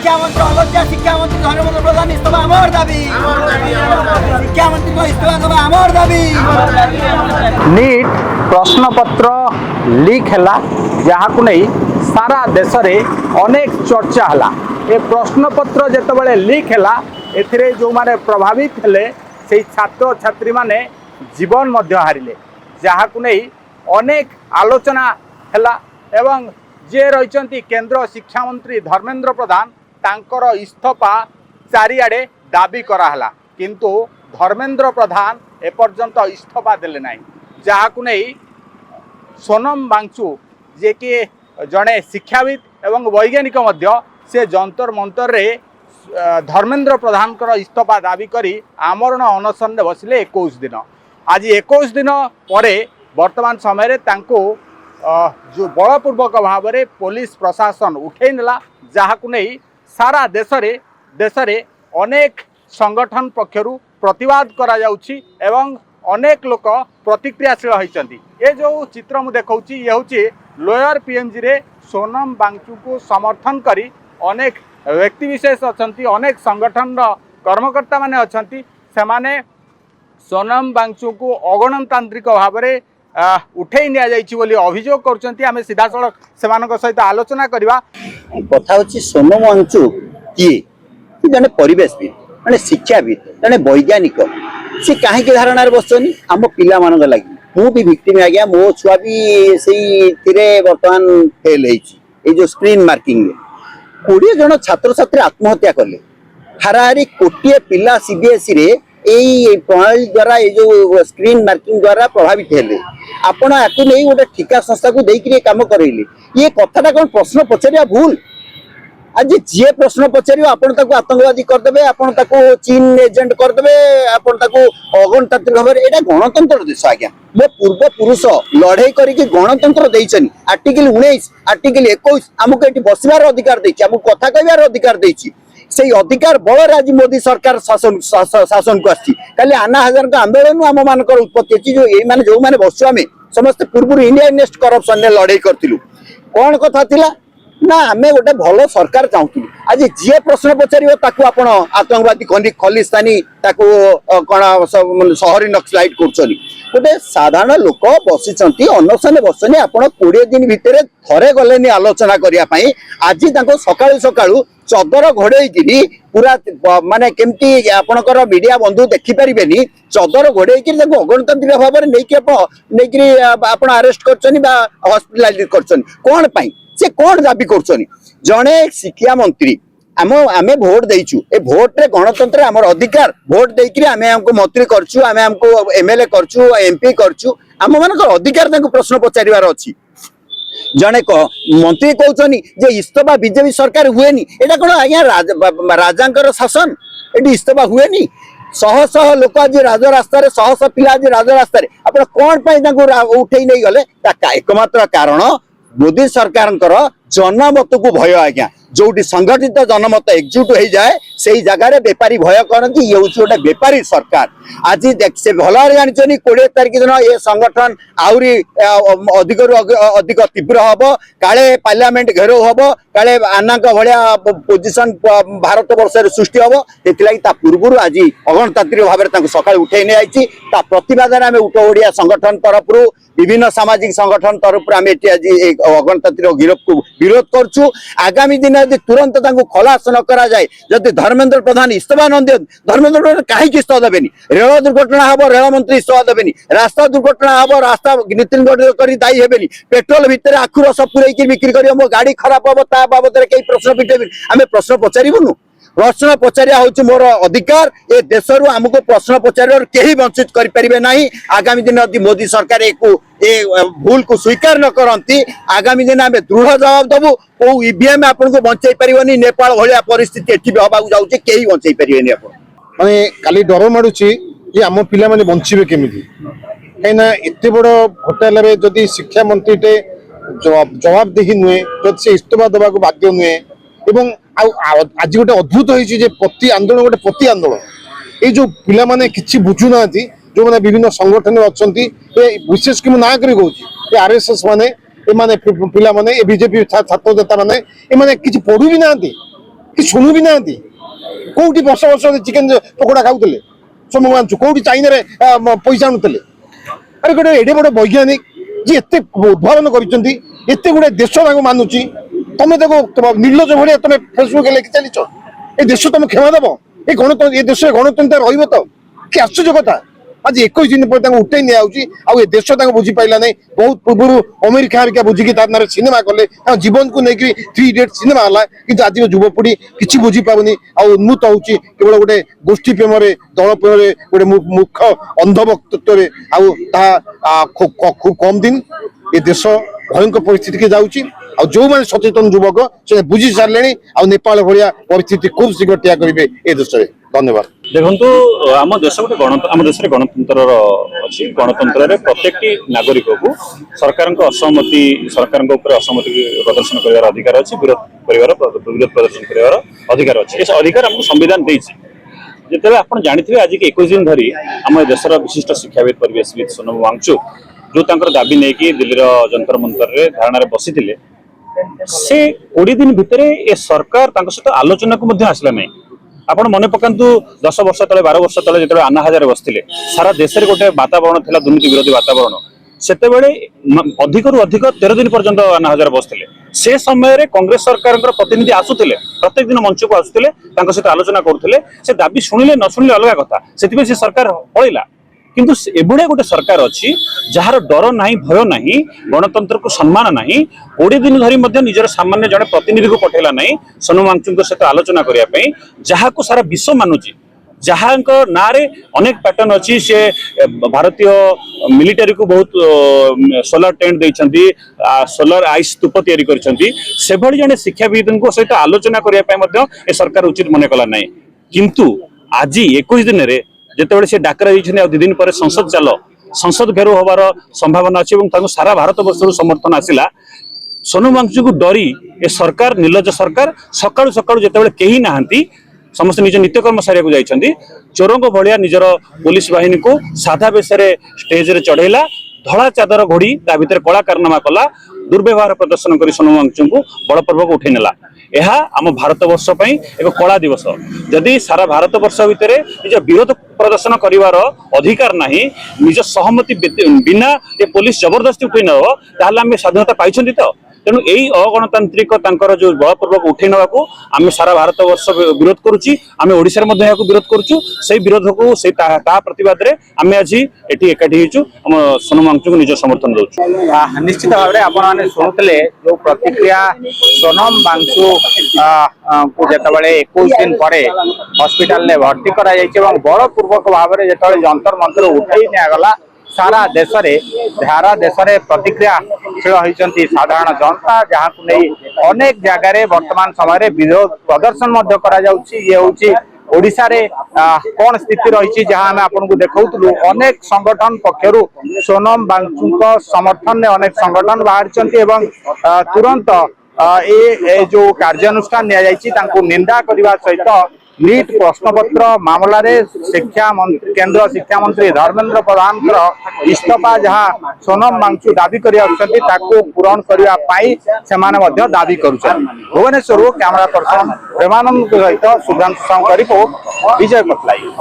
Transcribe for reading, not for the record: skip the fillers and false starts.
শিক্ষামন্ত্রী অযোধ্যা শিক্ষামন্ত্রী ধর্মেন্দ্র প্রধান ইস্তফা আমার দাবি শিক্ষামন্ত্রী ইস্তফা দেওয়া আমার দাবি नीट प्रश्नपत्र लीक है जहाँ नहीं सारा देश में अनेक चर्चा है ए प्रश्नपत्र जिते लीक है ए जो माने प्रभावित हेले से छात्र छात्री माने जीवन मध्य हारिले जहाँ नहीं अनेक आलोचना है एवं जे रही केंद्र शिक्षा मंत्री धर्मेंद्र प्रधान तांकर इस्तफा चारिआडे दाबी कराला किंतु धर्मेंद्र प्रधान एपर्यंत इस्तफा देले नहीं जहाँ नहीं सोनम वांगचुक जे कि जड़े शिक्षाविद एवं वैज्ञानिक से जंतर मंतर रे धर्मेंद्र प्रधान इस्तफा दाबी करी आमरण अनशन बसिले 21 दिन आज 21 दिन पर वर्तमान समय जो बलपूर्वक भाव में पुलिस प्रशासन उठे नेला जहाँ नहीं सारा देश रे अनेक संगठन पक्षर प्रतिवाद करा जाउछि एवं अनेक लोक प्रतिक्रियाशील होती ये जो चित्र मुझे देखी ये हूँ लोअर पीएमजी रे सोनम वांगचुक को समर्थन करी अनेक व्यक्तिविशेष अच्छा अनेक संगठन कर्मकर्ता माने अच्छा से माने सोनम वांगचुक को अगणतांत्रिक भाव में उठे नि अभियोग कर सीधा सड़क से सहित आलोचना करवा कथा हूँ सोनम वांगचुक किए जड़े परिवेशविद जड़े शिक्षाविद जड़े वैज्ञानिक सी कहीं धारणा बसनी आम पिला लगी मु भी भिक्टिम आज्ञा मो छुआ भी से बर्तमान फेल हो स्क्रीन मार्किंग 20 जन छात्र छात्री आत्महत्या कले हाराहारी कोटे पिला सीबीएसई रे यही प्रणाली द्वारा ये जो स्क्रीन मार्किंग द्वारा प्रभावित हेले आपण आकु नहीं गोटे ठिका संस्था को देकर काम करेले ये कथाटा कौन प्रश्न पचारिया भूल आज जी प्रश्न पचार आतंकवादी करदे आपन चीन एजेंट करदे आपन अगणतांत्रिक भाव में गणतंत्र देश आज्ञा मो पूर्व पुरुष लड़े करके गणतंत्र देछन आर्टिकल 19 आर्टिकल 21 आमको ये बसवार अधिकार देछि आमको कथा कहबार अधिकार देछि से अधिकार बल आज मोदी सरकार शासन को आसी खाली आना हजार आंदोलन आम मान उत्पत्ति अच्छी जो ये जो मैंने बसु आम समस्त पूर्व इंडिया नेक्स्ट करप्शन लड़े करूँ कौन कथा थिला ना आम गोटे भल सरकार चाहूँ आज जी प्रश्न पचार आपड़ आतंकवादी खलिस्तानी कौन सहरी नक्सलाइट कर गोटे साधारण लोक बसी अनशन बसनी आप 20 दिन भितर थरे गले आलोचना करने आज सका सका चदर घोड़े पूरा माने केमती आपणकर मीडिया बंधु देखिपारे चदर घोड़े अगणतांत्रिक भाव में नहीं आरेस्ट कर हस्पिटालाइज कर कौन पाई से कौन दाबी कर जड़े शिक्षा मंत्री आम भोट देचु ए भोट रे गणतंत्र आमर अधिकार भोट देकर आम मंत्री करछु आम एमएलए करछु एमपी करछु आम मानकर अधिकार प्रश्न पचारिवार अछि जड़े मंत्री कहते जे इस्तफा बीजेपी सरकार हुए एटा कौन आज्ञा राजा शासन ये इस्तफा हुए शह शह लोक आज राजरास्त शह शह पिला आज राजरास्त आप कौन उठे नहीं गले एकमात्र कारण मोदी सरकार जनमत को भय आज्ञा जो संगठित जनमत एकजुट हो जाए से जगार बेपारी भय करती ये हूँ गोटे बेपारी सरकार आज से भल जानी 20 तारीख दिन ये संगठन आहरी अधिक तीव्र हम काले पार्लियामेंट घेराव हम काले आना भाया पोजिशन भारत वर्ष सृष्टि हम से पूर्व आज अगणतांत्रिक भाव में सका उठे नहीं प्रतिवाद आम उठ ओडिया संगठन तरफ विभिन्न सामाजिक संगठन तरफ आम आज अगणतांत्रिक गिरफ को विरोध करुँ आगामी दिन यदि तुरंत खलास न करा जाए जदि धर्मेंद्र प्रधान इस्तफा न दिए धर्मेंद्र प्रधान कहीं इस्तफा देवेनि रेल दुर्घटना हम रेल मंत्री इस्तफा देवेनि रास्ता दुर्घटना हम रास्ता नितिन गडकरी दायी हेबेनि पेट्रोल भितर आखु रस पुरैकी बिक्री कर मो गाड़ी खराब हम ता बाबद कई प्रश्न पिटेबे आम प्रश्न पचारूनु प्रश्न पचारिया हूँ मोर अधिकार ए देश रु आमको प्रश्न पचार कहीं वंचित करें ना आगामी दिन यदि मोदी सरकार भूल को स्वीकार न करती आगामी दिन आम दृढ़ जवाब देवु कौ ईवीएम आपन को बंचाई पारिबनी नेपाल भाया परिस्थिति एठी हवा जाऊँचे कहीं बंचाई पारिबेनि आप माने काली डर माडुची जे आम पिला माने बंचिबे केमिति कहीं एत बड़ घोटाला जदि शिक्षा मंत्री टे जवाबदेही नुहे जब से इस्तफा देवा बाध्य नुहे एवं आज गोटे अद्भुत होती प्रति आंदोलन गोटे प्रति आंदोलन ये जो पिला माने किछि बुझुना जो मैंने विभिन्न संगठन अच्छा विशेष कि ना करी कहूँ आरएसएस माने पिला माने बीजेपी छात्र नेता माने किछि पढ़ु भी ना कि शुणु भी ना कौटी वर्ष वर्ष चिकेन पकोड़ा खाऊले सोनम वांगचुक कौटी चाइना रे पैसा आणुले अरे गोटे एडे बड़ वैज्ञानिक जी एत उद्भावन करते गुड़े देश मानुची तुम देखो निर्लज भाया तुम फेसबुक लिखि चलीच ए देश तुम क्षमा देव ये गणतंत्र ये देश गणतंत्र रही तो कि आश्चर्य कथा आज 21 दिन पर उठे नि देश बुझी पाइला नहीं बहुत पूर्व अमेरिका हरिका बुझिकी तार सिनेमा कले जीवन को लेकिन 3 इडियट सिनेमा है कि आज युवपीढ़ी किसी बुझी पानी उन्मुक्त होची केवल गोटे गोष्ठी प्रेम दल प्रेम गोटे मुख अंधभक्तत्व खूब कम दिन ये देश भयंकर परिस्थिति के जाऊँगी जो मैंने सचेतन युवक से बुझी सारे नेपाल भाया परिस्थिति खूब शीघ्र ठिया करेंगे ए देश में धन्यवाद देखो आम देश गोटे आम देश गणतंत्र अच्छी गणतंत्र प्रत्येक नागरिक को सरकार असहमति सरकार असहमति प्रदर्शन कर अधिकार अच्छी विरोध प्रदर्शन कर अधिकार अच्छी अधिकार आमको संविधान जिते आप जानते आज की 21 दिन धरी आम देशर विशिष्ट शिक्षाविद परिवेशविद सोनम वांगचुक जो दाबी नहीं कि दिल्ली जंतर मंतर धारणा बसी से 20 दिन भितर ए सरकार सहित आलोचना को आसला नहीं आपण मन पकांतु 10 वर्ष तले 12 वर्ष तले जिते आना हजार बसते सारा देश में गोटे वातावरण था दुर्नीति विरोधी वातावरण सेते अधिक रु अधिक 13 दिन पर्यंत आना हजार बसते से समय कांग्रेस सरकार प्रतिनिधि आसुले प्रत्येक दिन मंच को आसुले सहित आलोचना करुले से दाबी शुणिले न शुणिले अलग कथा से सरकार पलैला किंतु एभलिया गोटे सरकार अच्छी जार डर ना भय ना गणतंत्र को सम्मान ना 20 दिन धरी निजर सामान्य जड़े प्रतिनिधि को पठेला ना सोनम वांगचुक सहित आलोचना करने जहाँ को सारा विश्व मानुची जहाँ ना अनेक पैटर्न अच्छी से भारतीय मिलिटारी को बहुत सोलार टेंट देइछंती सोलार आइस स्तूप तैयारी करछंती से भली जने शिक्षाविद को सहित आलोचना करने ए सरकार उचित मन कला ना किंतु आज 21 दिन रे जिते से डाकरा आ 2 दिन पर संसद चल संसद घेराव हबार संभावना अच्छी सारा भारत वर्ष समर्थन आसला सोनम वांगचुक डरी ए सरकार निर्लज सरकार सकाळु सकाळु जिते कहीं नहांती समस्त निज नित्यकर्म सारिया जाइछंती चोरों भाया निजर पुलिस बाहिनी को साधा बेस स्टेज रे चढ़ेला धड़ा चादर घोड़ी ता भीतर कला कारनामा कला दुर्व्यवहार प्रदर्शन कर सोनम वांगचुक को बड़पर्व को उठे नेला यह आम भारत वर्ष एक कला दिवस जदि सारा भारत वर्ष भितर निज विरोध प्रदर्शन करार अधिकार ना निज सहमति बिना ये पुलिस जबरदस्ती उठे नमें स्वाधीनता पाई तो तेणु यही अगणतांत्रिक जो बड़पर्व उठे नाकू आम सारा भारत वर्ष विरोध करुच्ची आम ओडिशा विरोध करुचु से विरोध को प्रतिवाद में आम आज ये एकाठी होम सोनम वांगचुक निज समर्थन दौर निश्चित भाव में आपने शुणुते जो प्रतिक्रिया सोनम वांगचुक को जितेबाला 21 दिन पर हस्पिटाल में भर्ती कर बलपूर्वक भाव में जो जंतर मंतर उठे निगला सारा देश में प्रतिक्रियाशील होती साधारण जनता जहाँ को नहीं अनेक जगह वर्तमान समय विरोध प्रदर्शन ये हूँ ओडिशा रे कौन स्थिति रही जहाँ आम आपको देखु अनेक संगठन पक्षर सोनम वांगचुक समर्थन में अनेक संगठन बाहर तुरंत ए जो कार्यानुष्ठान निंदा करने सहित नीट प्रश्नपत्र मामला रे केंद्र शिक्षा मंत्री धर्मेंद्र प्रधान इस्तफा जहाँ सोनम वांगचुक दाबी कर पूरण करने दाबी कर भुवनेश्वर कैमरा पर्सन प्रेमानंद सहित सुधांशु साहू का रिपोर्ट विजय पटलाई।